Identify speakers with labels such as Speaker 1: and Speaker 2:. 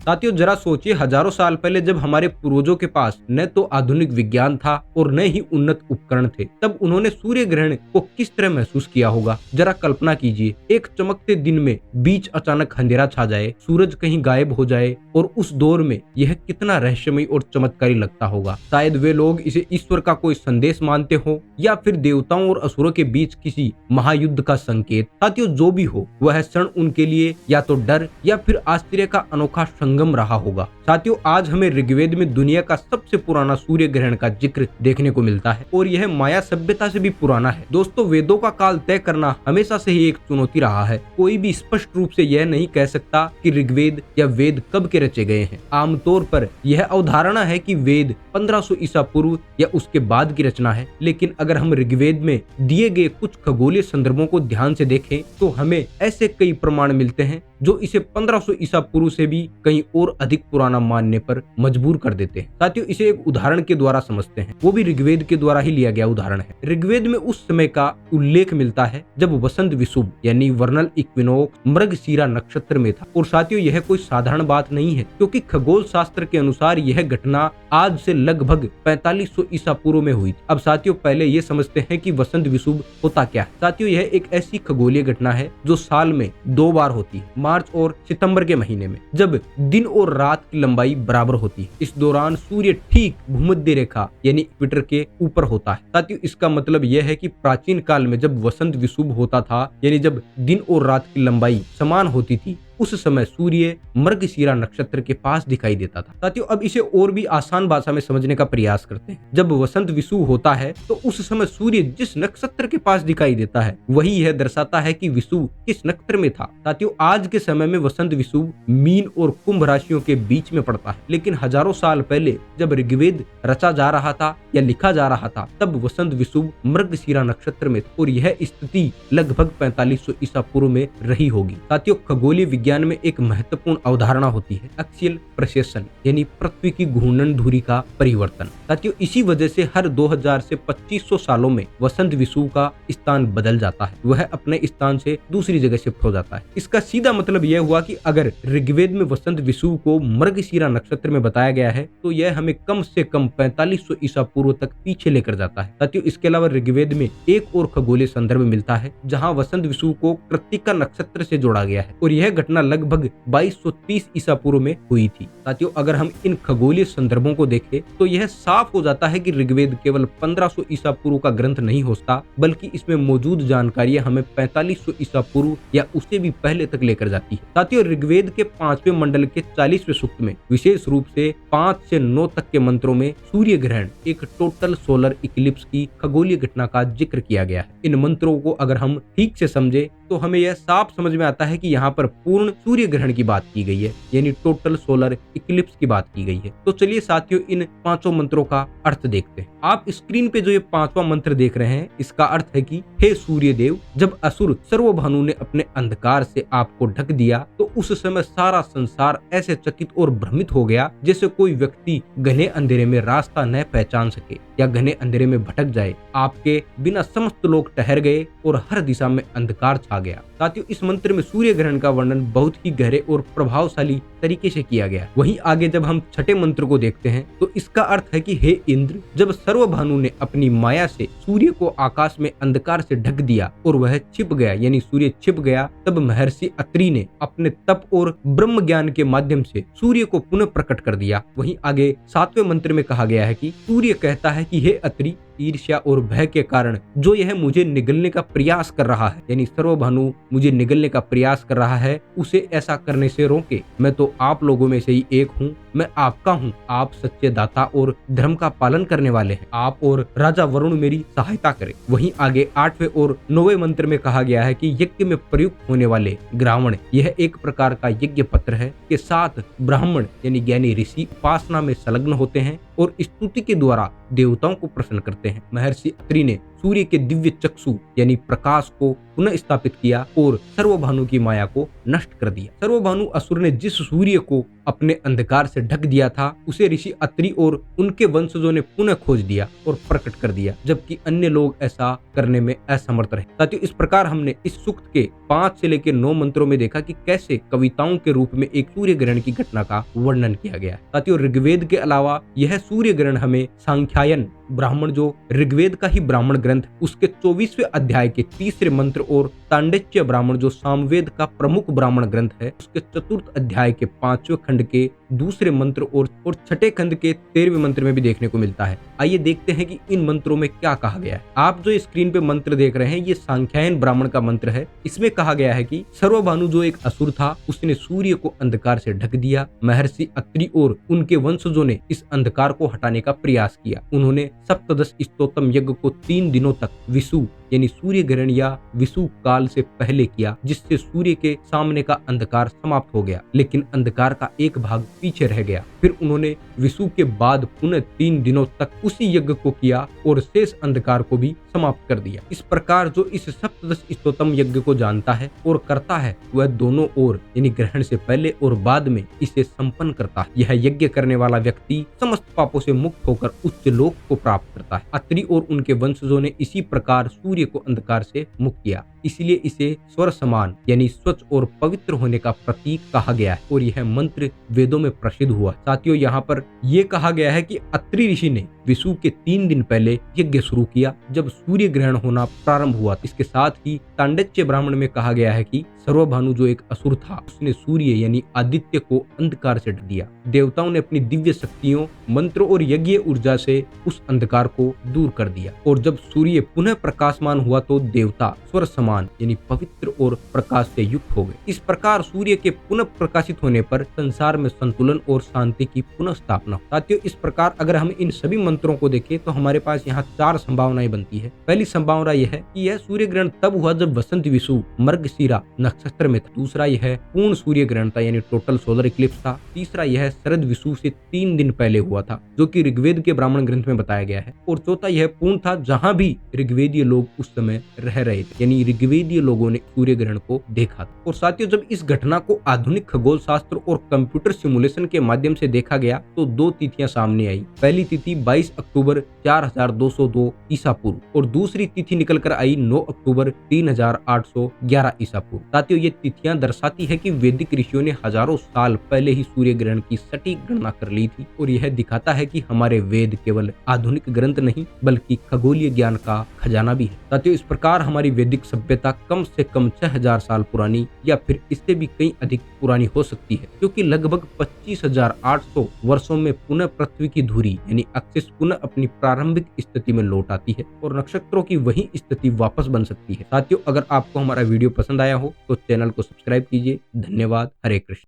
Speaker 1: साथियों जरा सोचिए, हजारों साल पहले जब हमारे पूर्वजों के पास न तो आधुनिक विज्ञान था और न ही उन्नत उपकरण थे, तब उन्होंने सूर्य ग्रहण को किस तरह महसूस किया होगा। जरा कल्पना कीजिए, एक चमकते दिन में बीच अचानक अंधेरा छा जाए, सूरज कहीं गायब हो जाए, और उस दौर में यह कितना रहस्यमय और चमत्कारी लगता होगा। शायद वे लोग इसे ईश्वर का कोई संदेश मानते हो या फिर देवताओं और असुरों के बीच किसी महायुद्ध का संकेत। साथियों जो भी हो, वह क्षण उनके लिए या तो डर या फिर आश्चर्य का अनोखा संगम रहा होगा। साथियों आज हमें ऋग्वेद में दुनिया का सबसे पुराना सूर्य ग्रहण का जिक्र देखने को मिलता है और यह माया सभ्यता से भी पुराना है। दोस्तों वेदों का काल तय करना हमेशा से ही एक चुनौती रहा है। कोई भी स्पष्ट रूप से यह नहीं कह सकता कि ऋग्वेद या वेद कब के रचे गए हैं। आमतौर पर यह अवधारणा है कि वेद 1500 ईसा पूर्व या उसके बाद की रचना है, लेकिन अगर हम ऋग्वेद में दिए गए कुछ खगोलीय संदर्भों को ध्यान से देखें तो हमें ऐसे कई प्रमाण मिलते हैं जो इसे 1500 ईसा पूर्व से भी कहीं और अधिक पुराना मानने पर मजबूर कर देते हैं। साथियों इसे एक उदाहरण के द्वारा समझते हैं, वो भी ऋग्वेद के द्वारा ही लिया गया उदाहरण है। ऋग्वेद में उस समय का उल्लेख मिलता है जब वसंत विषुव यानी वर्नल इक्विनोक्स मृगशिरा नक्षत्र में था। और साथियों यह कोई साधारण बात नहीं है, क्योंकि खगोल शास्त्र के अनुसार यह घटना आज से लगभग 4500 ईसा पूर्व में हुई थी। अब साथियों पहले ये समझते हैं कि वसंत विषुव होता क्या है। साथियों यह एक ऐसी खगोलीय घटना है जो साल में 2 बार होती है, मार्च और सितंबर के महीने में, जब दिन और रात की लंबाई बराबर होती है। इस दौरान सूर्य ठीक भूमध्य रेखा यानी इक्वेटर के ऊपर होता है। साथियों इसका मतलब यह है कि प्राचीन काल में जब वसंत विषुव होता था, यानी जब दिन और रात की लंबाई समान होती थी, उस समय सूर्य मृगशिरा नक्षत्र के पास दिखाई देता था। साथियों अब इसे और भी आसान भाषा में समझने का प्रयास करते हैं। जब वसंत विषुव होता है तो उस समय सूर्य जिस नक्षत्र के पास दिखाई देता है वही यह दर्शाता है कि विषुव किस नक्षत्र में था। साथियों आज के समय में वसंत विषुव मीन और कुंभ राशियों के बीच में पड़ता है, लेकिन हजारों साल पहले जब ऋग्वेद रचा जा रहा था या लिखा जा रहा था तब वसंत विषुव मृगशिरा नक्षत्र में था और यह स्थिति लगभग 4500 ईसा पूर्व में रही होगी। साथियों खगोलीय विज्ञान में एक महत्वपूर्ण अवधारणा होती है एक्सियल प्रेसेशन यानी पृथ्वी की घूर्णन धुरी का परिवर्तन। साथियों इसी वजह से हर 2000 से 2500 सालों में वसंत विषुव का स्थान बदल जाता है, वह अपने स्थान से दूसरी जगह शिफ्ट हो जाता है। इसका सीधा मतलब यह हुआ कि अगर ऋग्वेद में वसंत विषुव को मृगशिरा नक्षत्र में बताया गया है तो यह हमें कम से कम 4500 ईसा पूर्व तक पीछे लेकर जाता है। साथियों इसके अलावा ऋग्वेद में एक और खगोलीय संदर्भ मिलता है जहाँ वसंत विषुव को कृत्तिका नक्षत्र से जोड़ा गया है और यह घटना लगभग 2230 ईसा पूर्व में हुई थी। साथियों अगर हम इन खगोलीय संदर्भों को देखें तो यह साफ हो जाता है कि ऋग्वेद केवल 1500 ईसा पूर्व का ग्रंथ नहीं होता, बल्कि इसमें मौजूद जानकारियां हमें 4500 ईसा पूर्व या उससे भी पहले तक लेकर जाती है। साथियों ऋग्वेद के 5वें मंडल के 40वें सूक्त में विशेष रूप से 5 से 9 तक के मंत्रों में सूर्य ग्रहण एक टोटल सोलर इक्लिप्स की खगोलीय घटना का जिक्र किया गया है। इन मंत्रों को अगर हम ठीक से समझे तो हमें यह साफ समझ में आता है कि यहाँ पर पूर्ण सूर्य ग्रहण की बात की गई है, यानी टोटल सोलर इक्लिप्स की बात की गई है। तो चलिए साथियों इन 5 मंत्रों का अर्थ देखते हैं। आप स्क्रीन पे जो ये 5वां मंत्र देख रहे हैं इसका अर्थ है कि हे सूर्य देव, जब असुर सर्वभानु ने अपने अंधकार से आपको ढक दिया तो उस समय सारा संसार ऐसे चकित और भ्रमित हो गया जैसे कोई व्यक्ति घने अंधेरे में रास्ता न पहचान सके या घने अंधेरे में भटक जाए। आपके बिना समस्त लोग ठहर गए और हर दिशा में अंधकार छा गया। साथियों इस मंत्र में सूर्य ग्रहण का वर्णन बहुत ही गहरे और प्रभावशाली तरीके से किया गया। वहीं आगे जब हम छठे मंत्र को देखते हैं तो इसका अर्थ है कि हे इंद्र, जब सर्वभानु ने अपनी माया से सूर्य को आकाश में अंधकार से ढक दिया और वह छिप गया, यानी सूर्य छिप गया, तब महर्षि अत्रि ने अपने तप और ब्रह्म ज्ञान के माध्यम से सूर्य को पुनः प्रकट कर दिया। वहीं आगे 7वें मंत्र में कहा गया है कि सूर्य कहता है कि हे अत्रि, ईर्ष्या और भय के कारण जो यह मुझे निगलने का प्रयास कर रहा है, यानी सर्वभानु मुझे निगलने का प्रयास कर रहा है, उसे ऐसा करने से रोके। मैं तो आप लोगों में से ही एक हूँ, मैं आपका हूँ। आप सच्चे दाता और धर्म का पालन करने वाले हैं। आप और राजा वरुण मेरी सहायता करें। वहीं आगे 8वें और 9वें मंत्र में कहा गया है कि यज्ञ में प्रयुक्त होने वाले ग्रावण, यह एक प्रकार का यज्ञ पत्र है के साथ ब्राह्मण यानी ज्ञानी ऋषि उपासना में संलग्न होते हैं और स्तुति के द्वारा देवताओं को प्रसन्न करते हैं। महर्षि अत्रि ने सूर्य के दिव्य चक्षु यानी प्रकाश को पुनः स्थापित किया और सर्वभानु की माया को नष्ट कर दिया। सर्वभानु असुर ने जिस सूर्य को अपने अंधकार से ढक दिया था उसे ऋषि अत्रि और उनके वंशजों ने पुनः खोज दिया और प्रकट कर दिया, जबकि अन्य लोग ऐसा करने में असमर्थ रहे। साथियों, इस प्रकार हमने इस सूक्त के 5 से लेकर 9 मंत्रों में देखा कि कैसे कविताओं के रूप में एक सूर्य ग्रहण की घटना का वर्णन किया गया है। साथियों, ऋग्वेद के अलावा यह सूर्य ग्रहण हमें सांख्यायन ब्राह्मण, जो ऋग्वेद का ही ब्राह्मण ग्रंथ, उसके 24वें अध्याय के 3रे मंत्र और तांडच्य ब्राह्मण, जो सामवेद का प्रमुख ब्राह्मण ग्रंथ है, उसके 4th अध्याय के 5वें खंड के 2रे मंत्र और 6ठे खंड के 13वें मंत्र में भी देखने को मिलता है। आइए देखते हैं कि इन मंत्रों में क्या कहा गया है। आप जो स्क्रीन पे मंत्र देख रहे हैं, ये सांख्यायन ब्राह्मण का मंत्र है। इसमें कहा गया है कि सर्वभानु जो एक असुर था, उसने सूर्य को अंधकार से ढक दिया। महर्षि अत्रि और उनके वंशजों ने इस अंधकार को हटाने का प्रयास किया। उन्होंने सप्तदश स्तोत्रम यज्ञ को 3 दिनों तक विषु यानी सूर्य ग्रहण या विषु काल से पहले किया, जिससे सूर्य के सामने का अंधकार समाप्त हो गया, लेकिन अंधकार का एक भाग पीछे रह गया। फिर उन्होंने विषु के बाद पुनः 3 दिनों तक उसी यज्ञ को किया और शेष अंधकार को भी समाप्त कर दिया। इस प्रकार जो इस सप्तदश स्तोत्रम यज्ञ को जानता है और करता है, वह दोनों ओर यानी ग्रहण से पहले और बाद में इसे संपन्न करता है। यह यज्ञ करने वाला व्यक्ति समस्त पापों से मुक्त होकर उच्च लोक को प्राप्त करता है। अत्रि और उनके वंशजों ने इसी प्रकार सूर्य को अंधकार से मुक्त किया, इसलिए इसे स्वर समान यानी स्वच्छ और पवित्र होने का प्रतीक कहा गया है और यह मंत्र वेदों में प्रसिद्ध हुआ। साथियों, यहाँ पर यह कहा गया है कि अत्रि ऋषि ने विषु के 3 दिन पहले यज्ञ शुरू किया, जब सूर्य ग्रहण होना प्रारंभ हुआ। इसके साथ ही तांडच्य ब्राह्मण में कहा गया है कि सर्वभानु जो एक असुर था, उसने सूर्य यानी आदित्य को अंधकार से ढक दिया। देवताओं ने अपनी दिव्य शक्तियों, मंत्रों और यज्ञ ऊर्जा से उस अंधकार को दूर कर दिया और जब सूर्य पुनः प्रकाशमान हुआ तो देवता स्वर समान यानी पवित्र और प्रकाश से युक्त हो गए। इस प्रकार सूर्य के पुनः प्रकाशित होने पर संसार में संतुलन और शांति की पुनः स्थापना। साथियों, इस प्रकार अगर हम इन सभी मंत्रों को देखें तो हमारे पास यहाँ 4 संभावनाएं बनती है। पहली संभावना यह है कि यह सूर्य ग्रहण तब हुआ जब वसंत विषु मृगशिरा नक्षत्र में था। दूसरा यह पूर्ण सूर्य ग्रहण था यानी टोटल सोलर इक्लिप्स था। तीसरा यह शरद विषु से 3 दिन पहले हुआ था, जो कि ऋग्वेद के ब्राह्मण ग्रंथ में बताया गया है। और चौथा यह पूर्ण था जहां भी ऋग्वेदीय लोग उस समय रह रहे थे, यानी ऋग्वेदीय लोगों ने सूर्य ग्रहण को देखा था। और साथियों, जब इस घटना को आधुनिक खगोल शास्त्र और कंप्यूटर सिमुलेशन के माध्यम से देखा गया तो 2 तिथियां सामने आई। पहली तिथि 22 अक्टूबर 4202 ईसा पूर्व और दूसरी तिथि निकल कर आई 9 अक्टूबर 3811 ईसा पूर्व। साथियों, ये तिथियां दर्शाती है कि वैदिक ऋषियों ने हजारों साल पहले ही सूर्य ग्रहण की सटीक गणना कर ली थी और यह दिखाता है कि हमारे वेद केवल आधुनिक ग्रंथ नहीं बल्कि खगोलीय ज्ञान का खजाना भी है। साथियों, इस प्रकार हमारी वैदिक सभ्यता कम से कम 6000 साल पुरानी या फिर इससे भी कई अधिक पुरानी हो सकती है, क्योंकि लगभग 25,800 वर्षों में पुनः पृथ्वी की धुरी यानी एक्सिस पुनः अपनी प्रारंभिक स्थिति में लौट आती है और नक्षत्रों की वही स्थिति वापस बन सकती है। साथियों, अगर आपको हमारा वीडियो पसंद आया हो तो चैनल को सब्सक्राइब कीजिए। धन्यवाद। हरे कृष्ण।